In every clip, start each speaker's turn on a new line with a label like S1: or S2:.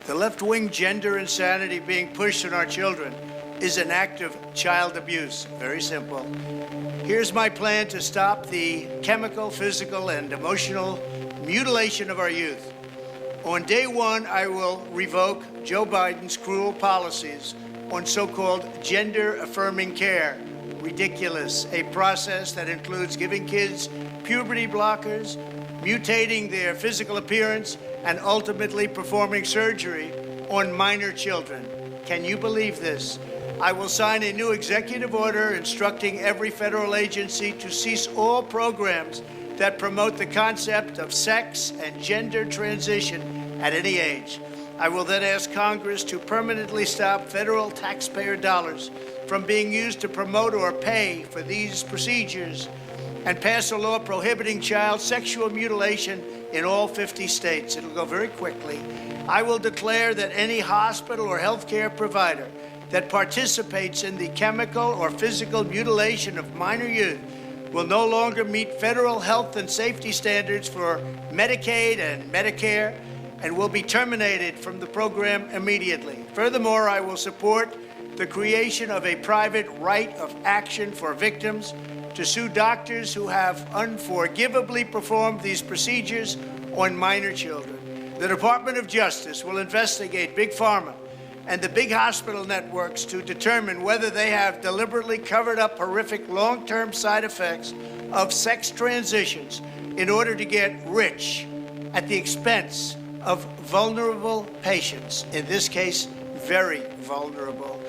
S1: The left-wing gender insanity being pushed on our children is an act of child abuse. Very simple. Here's my plan to stop the chemical, physical, and emotional mutilation of our youth. On day one, I will revoke Joe Biden's cruel policies on so-called gender-affirming care. Ridiculous. A process that includes giving kids puberty blockers, mutating their physical appearance, and ultimately performing surgery on minor children. Can you believe this? I will sign a new executive order instructing every federal agency to cease all programs that promote the concept of sex and gender transition at any age. I will then ask Congress to permanently stop federal taxpayer dollars from being used to promote or pay for these procedures and pass a law prohibiting child sexual mutilation in all 50 states. It'll go very quickly. I will declare that any hospital or healthcare provider that participates in the chemical or physical mutilation of minor youth will no longer meet federal health and safety standards for Medicaid and Medicare and will be terminated from the program immediately. Furthermore, I will support the creation of a private right of action for victims to sue doctors who have unforgivably performed these procedures on minor children. The Department of Justice will investigate Big Pharma and the big hospital networks to determine whether they have deliberately covered up horrific long-term side effects of sex transitions in order to get rich at the expense of vulnerable patients, in this case, very vulnerable.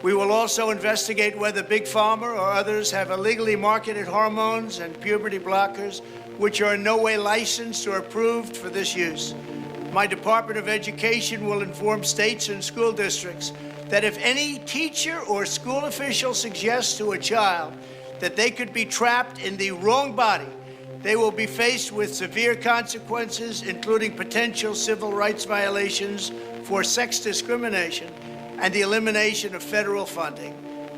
S1: We will also investigate whether Big Pharma or others have illegally marketed hormones and puberty blockers which are in no way licensed or approved for this use. My Department of Education will inform states and school districts that if any teacher or school official suggests to a child that they could be trapped in the wrong body, they will be faced with severe consequences, including potential civil rights violations for sex discrimination and the elimination of federal funding.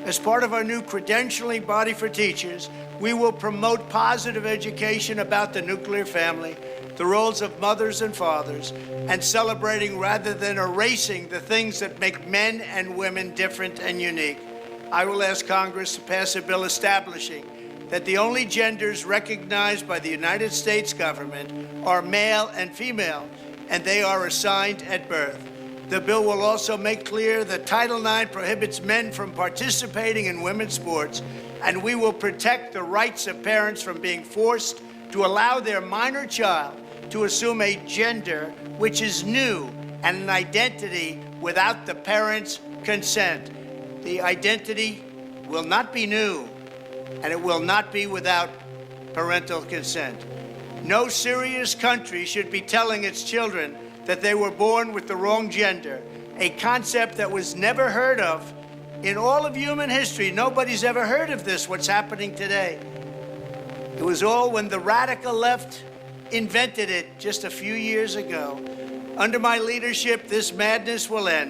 S1: As part of our new credentialing body for teachers, we will promote positive education about the nuclear family, the roles of mothers and fathers, and celebrating rather than erasing the things that make men and women different and unique. I will ask Congress to pass a bill establishing that the only genders recognized by the United States government are male and female, and they are assigned at birth. The bill will also make clear that Title IX prohibits men from participating in women's sports, and we will protect the rights of parents from being forced to allow their minor child to assume a gender which is new and an identity without the parents' consent. The identity will not be new, and it will not be without parental consent. No serious country should be telling its children that they were born with the wrong gender, a concept that was never heard of in all of human history. Nobody's ever heard of this, what's happening today. It was all when the radical left invented it just a few years ago. Under my leadership, this madness will end.